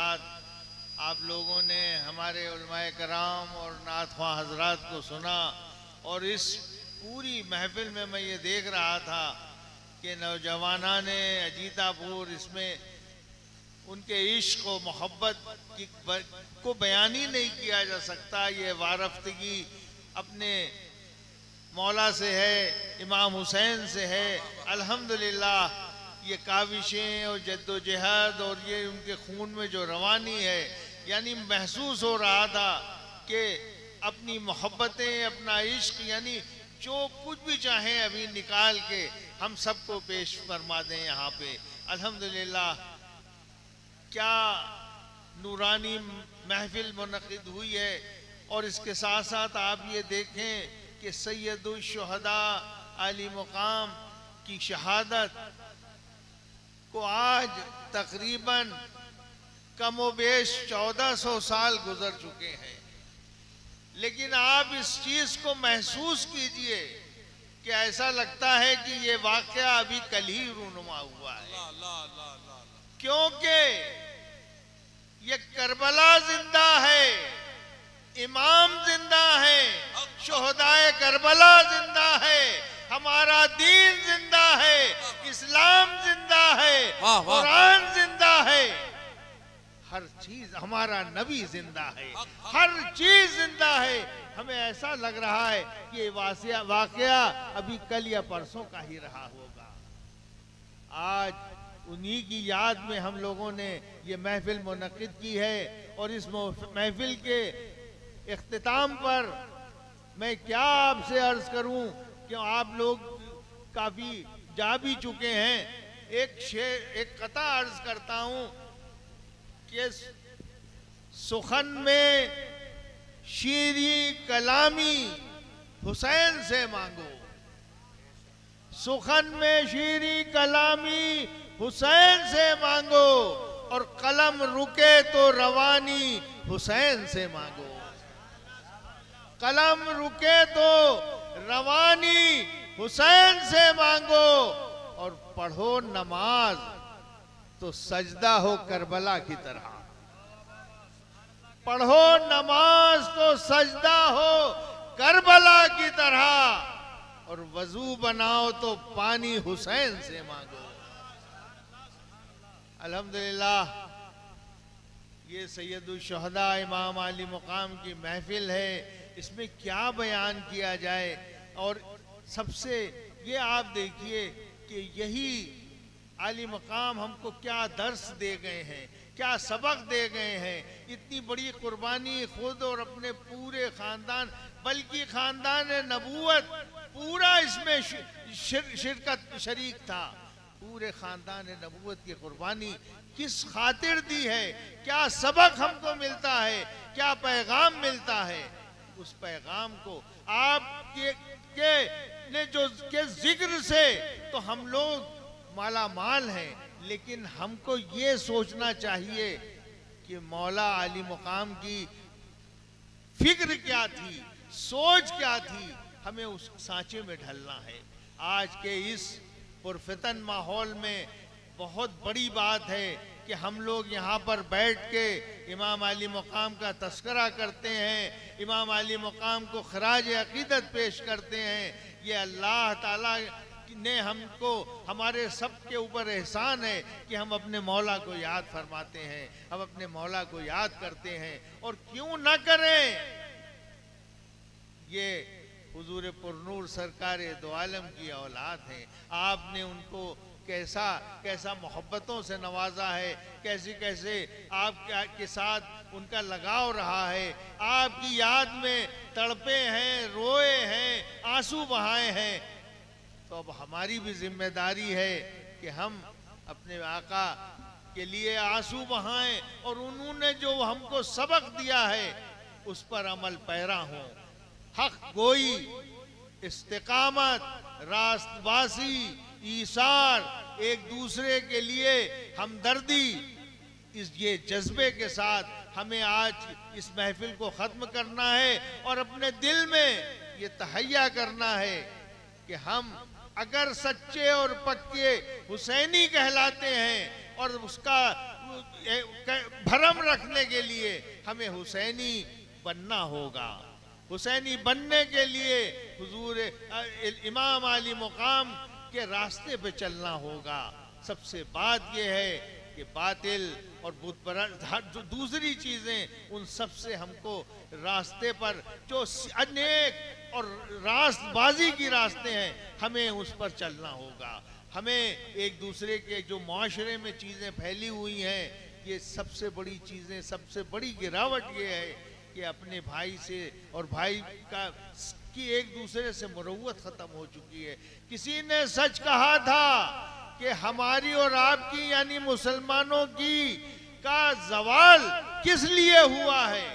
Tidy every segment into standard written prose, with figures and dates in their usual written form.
आप लोगों ने हमारे उलमाए कराम और नात ख्वाह हजरात को सुना, और इस पूरी महफिल में मैं ये देख रहा था कि नौजवाना ने अजीतापुर इसमें उनके इश्क और मोहब्बत को बयान ही नहीं किया जा सकता। ये वारफ्तगी अपने मौला से है, इमाम हुसैन से है। अल्हम्दुलिल्लाह ये काविशें और जद्दोजहद और ये उनके खून में जो रवानी है, यानी महसूस हो रहा था कि अपनी मोहब्बतें, अपना इश्क, यानी जो कुछ भी चाहें अभी निकाल के हम सबको पेश फरमा दें यहाँ पे। अल्हम्दुलिल्लाह क्या नूरानी महफिल मुनक़िद हुई है। और इसके साथ साथ आप ये देखें कि सैयदुल शुहदा आली मुकाम की शहादत को आज तकरीबन कमोबेश 1400 साल गुजर चुके हैं, लेकिन आप इस चीज को महसूस कीजिए कि ऐसा लगता है कि ये वाकया अभी कल ही रूनुमा हुआ है, क्योंकि ये करबला जिंदा है, इमाम जिंदा है, शुहदाए करबला जिंदा है, हमारा दीन जिंदा है, इस्लाम जिंदा है, कुरान जिंदा है, हर चीज, हमारा नबी जिंदा है, हर चीज जिंदा है। हमें ऐसा लग रहा है कि ये वाकया अभी कल या परसों का ही रहा होगा। आज उन्हीं की याद में हम लोगों ने ये महफिल मुनक़िद की है, और इस महफिल के इख्तिताम पर मैं क्या आपसे अर्ज करूं कि आप लोग काफी जा भी चुके हैं। एक कथा अर्ज करता हूं कि सुखन में शीरी कलामी हुसैन से मांगो, सुखन में शीरी कलामी हुसैन से मांगो, और कलम रुके तो रवानी हुसैन से मांगो, कलम रुके तो रवानी हुसैन से मांगो, और पढ़ो नमाज तो सजदा हो करबला की तरह, पढ़ो नमाज तो सजदा हो करबला की तरह, और वजू बनाओ तो पानी हुसैन से मांगो। अल्हम्दुलिल्लाह ये सैयदुल शुहदा इमाम आली मुकाम की महफिल है, इसमें क्या बयान किया जाए। और सबसे ये आप देखिए कि यही आली मकाम हमको क्या दर्स दे गए हैं, क्या सबक दे गए हैं। इतनी बड़ी कुर्बानी खुद और अपने पूरे खानदान, बल्कि खानदान नबूवत पूरा इसमें शिरकत शरीक था। पूरे खानदान नबूवत की कुर्बानी किस खातिर दी है, क्या सबक हमको मिलता है, क्या पैगाम मिलता है। उस पैगाम को आप ने जो के जिक्र से तो हम लोग माला माल हैं, लेकिन हमको ये सोचना चाहिए कि मौला आली मुकाम की फिक्र क्या थी, सोच क्या थी, हमें उस सांचे में ढलना है। आज के इस पुरफितन माहौल में बहुत बड़ी बात है कि हम लोग यहाँ पर बैठ के इमाम आली मुकाम का तस्करा करते हैं, इमाम आली मुकाम को खराज अकीदत पेश करते हैं। ये अल्लाह ताला ने हमको, हमारे सब के ऊपर एहसान है कि हम अपने मौला को याद फरमाते हैं, हम अपने मौला को याद करते हैं। और क्यों न करें, ये हुजूर पुरनूर सरकार दो आलम की औलाद हैं। आपने उनको कैसा कैसा मोहब्बतों से नवाजा है, कैसे कैसे आपके साथ उनका लगाव रहा है, आपकी याद में तड़पे हैं, रोए हैं, आंसू बहाए हैं। तो अब हमारी भी जिम्मेदारी है कि हम अपने आका के लिए आंसू बहाएं, और उन्होंने जो हमको सबक दिया है उस पर अमल पैरा हो। हक गोई, इस्तिकामत, रास्तबाजी, ईसार, एक दूसरे के लिए हमदर्दी, ये जज्बे के साथ हमें आज इस महफिल को ख़त्म करना है, और अपने दिल में ये तहैया करना है कि हम अगर सच्चे और पक्के हुसैनी कहलाते हैं और उसका भरम रखने के लिए हमें हुसैनी बनना होगा। हुसैनी बनने के लिए हुजूर इमाम अली मुकाम के रास्ते पे चलना होगा। सबसे बात यह है कि बातिल और जो दूसरी चीजें उन सब से हमको रास्ते पर जो अनेक और रास्तबाजी की रास्ते हैं हमें उस पर चलना होगा। हमें एक दूसरे के जो माशरे में चीजें फैली हुई हैं, ये सबसे बड़ी चीजें, सबसे बड़ी गिरावट ये है कि अपने भाई से और भाई की एक दूसरे से मुरव्वत खत्म हो चुकी है। किसी ने सच कहा था कि हमारी और आपकी यानी मुसलमानों की का जवाल किस लिए हुआ है।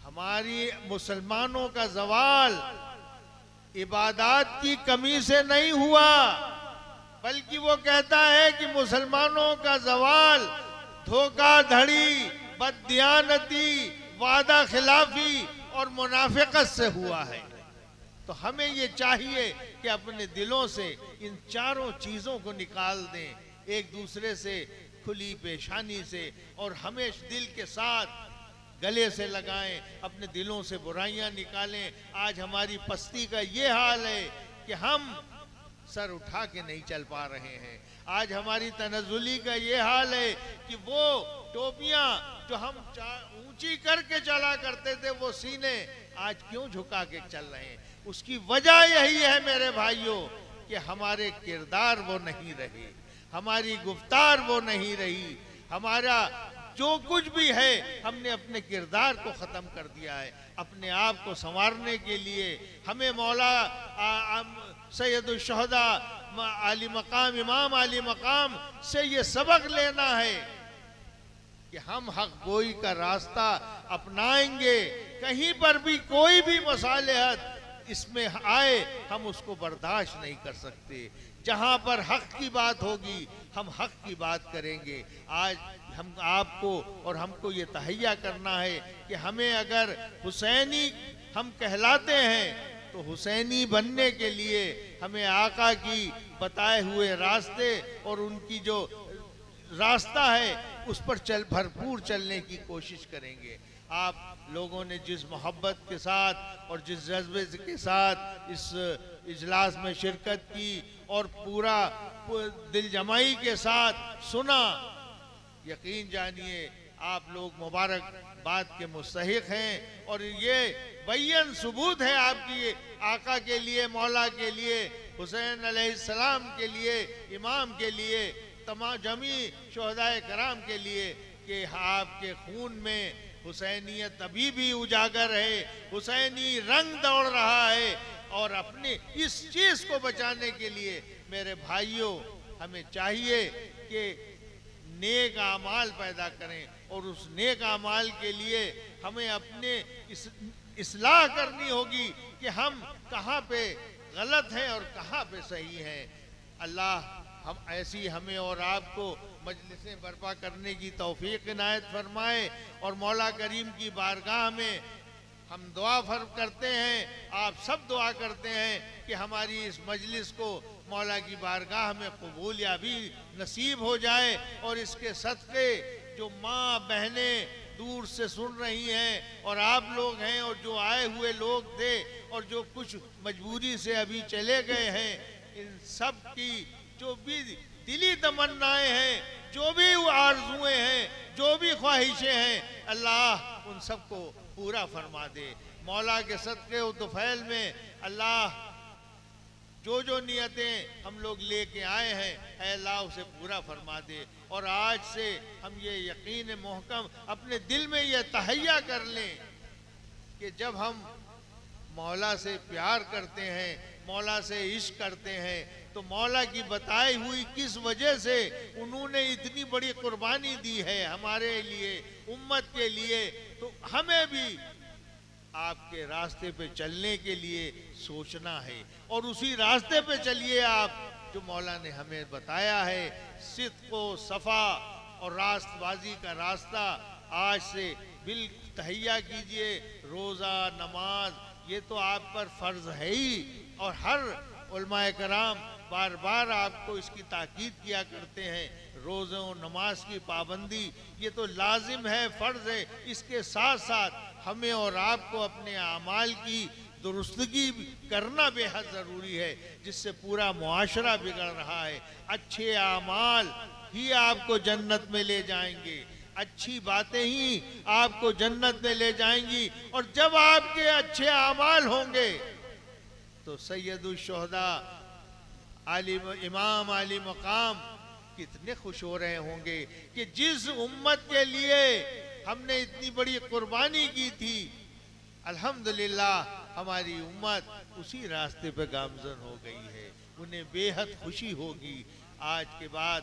हमारी मुसलमानों का जवाल इबादत की कमी से नहीं हुआ, बल्कि वो कहता है कि मुसलमानों का जवाल धोखाधड़ी, बददियानती, वादा खिलाफी और मुनाफिकत से हुआ है। तो हमें ये चाहिए कि अपने दिलों से इन चारों चीजों को निकाल दें, एक दूसरे से खुली पेशानी से, और हमेशा दिल के साथ गले से लगाएं, अपने दिलों से बुराइयां निकालें। आज हमारी पस्ती का ये हाल है कि हम सर उठा के नहीं चल पा रहे हैं। आज हमारी तनज़ुली का ये हाल है कि वो टोपियां जो हम ऊंची करके चला करते थे, वो सीने आज क्यों झुका के चल रहे हैं। उसकी वजह यही है मेरे भाइयों कि हमारे किरदार वो नहीं रहे, हमारी गुफ्तार वो नहीं रही, हमारा जो कुछ भी है हमने अपने किरदार को ख़त्म कर दिया है। अपने आप को संवारने के लिए हमें मौला सैयदुल शुहदा आली मकाम इमाम आली मकाम से ये सबक लेना है कि हम हक गोई का रास्ता अपनाएंगे। कहीं पर भी कोई भी मसालेहत इसमें आए हम उसको बर्दाश्त नहीं कर सकते। जहां पर हक की बात होगी हम हक की बात करेंगे। आज हम आपको और हमको ये तहैया करना है कि हमें अगर हुसैनी हम कहलाते हैं तो हुसैनी बनने के लिए हमें आका की बताए हुए रास्ते और उनकी जो रास्ता है उस पर भरपूर चलने की कोशिश करेंगे। आप लोगों ने जिस मोहब्बत के साथ और जिस जज्बे के साथ इस इजलास में शिरकत की और पूरा दिल जमाई के साथ सुना, यकीन जानिए आप लोग मुबारकबाद के मुस्तहिक हैं। और ये बैयन सबूत है आपकी आका के लिए, मौला के लिए, हुसैन अलैहिस्सलाम के लिए, इमाम के लिए, तमाम जमी शुहदाए कराम के लिए कि आपके खून में हुसैनियत अभी भी उजागर है, हुसैनी रंग दौड़ रहा है। और अपने इस चीज को बचाने के लिए मेरे भाइयों हमें चाहिए कि नेक आमाल पैदा करें, और उस नेक आमाल के लिए हमें अपने इस्लाह करनी होगी कि हम कहाँ पे गलत हैं और कहाँ पे सही हैं। अल्लाह हम ऐसी हमें और आपको मजलिसें बर्पा करने की तौफीक इनायत फरमाए। और मौला करीम की बारगाह में हम दुआ करते हैं, आप सब दुआ करते हैं कि हमारी इस मजलिस को मौला की बारगाह में कबूलियाबी नसीब हो जाए। और इसके सदक़े जो माँ बहनें दूर से सुन रही हैं और आप लोग हैं और जो आए हुए लोग थे और जो कुछ मजबूरी से अभी चले गए हैं, इन सब की जो भी दिली तमन्नाएं हैं, जो भी आरजुएं हैं, जो भी ख्वाहिशें हैं, अल्लाह उन सबको पूरा फरमा दे। मौला के सदक़े तुफ़ैल में अल्लाह जो जो नियतें हम लोग लेके आए हैं, अल्लाह उसे पूरा फरमा दे। और आज से हम ये यकीन मोहकम अपने दिल में ये तहैया कर लें कि जब हम मौला से प्यार करते हैं, मौला से इश्क करते हैं, तो मौला की बताई हुई किस वजह से उन्होंने इतनी बड़ी कुर्बानी दी है हमारे लिए, उम्मत के लिए, तो हमें भी आपके रास्ते पे चलने के लिए सोचना है। और उसी रास्ते पे चलिए आप जो मौला ने हमें बताया है, सिद्क़ व सफ़ा और रास्तबाजी का रास्ता आज से बिल तहैया कीजिए। रोज़ा नमाज ये तो आप पर फ़र्ज़ है ही, और हर उलमाए कराम बार बार आपको इसकी ताकीद किया करते हैं। रोज़ों नमाज की पाबंदी ये तो लाजिम है, फ़र्ज़ है। इसके साथ साथ हमें और आपको अपने आमाल की दुरुस्तगी करना बेहद ज़रूरी है, जिससे पूरा मुआशरा बिगड़ रहा है। अच्छे आमाल ही आपको जन्नत में ले जाएंगे, अच्छी बातें ही आपको जन्नत में ले जाएंगी। और जब आपके अच्छे आमाल होंगे तो सैयदुल शुहदा इमाम आली मकाम कितने खुश हो रहे होंगे कि जिस उम्मत के लिए हमने इतनी बड़ी कुर्बानी की थी, अल्हम्दुलिल्लाह हमारी उम्मत उसी रास्ते पे गामजन हो गई है। उन्हें बेहद खुशी होगी। आज के बाद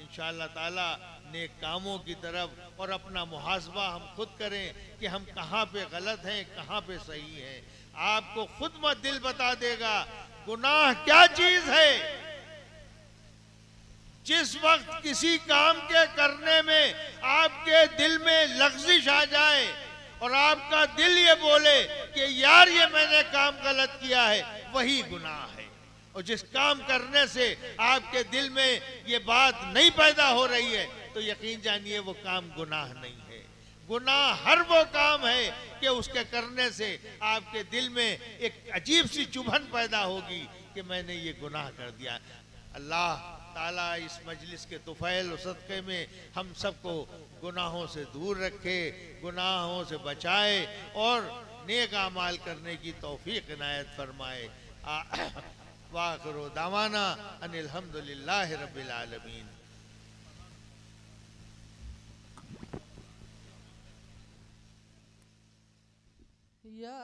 इंशाअल्लाह ताला नेक कामों की तरफ और अपना मुहासबा हम खुद करें कि हम कहाँ पे गलत हैं, कहाँ पे सही हैं। आपको खुद मत दिल बता देगा गुनाह क्या चीज है। जिस वक्त किसी काम के करने में आपके दिल में लग़्ज़िश आ जाए और आपका दिल ये बोले कि यार ये मैंने काम गलत किया है, वही गुनाह है। और जिस काम करने से आपके दिल में ये बात नहीं पैदा हो रही है, तो यकीन जानिए वो काम गुनाह नहीं है। गुनाह हर वो काम है कि उसके करने से आपके दिल में एक अजीब सी चुभन पैदा होगी कि मैंने ये गुनाह कर दिया। अल्लाह ताला इस मजलिस के तुफैल और सदक़े में हम सबको गुनाहों से दूर रखे, गुनाहों से बचाए और नेक आमाल करने की तौफीक इनायत फरमाए। वाखिरु दावाना अनिल हम्दुलिल्लाहि रब्बिल आलमीन। या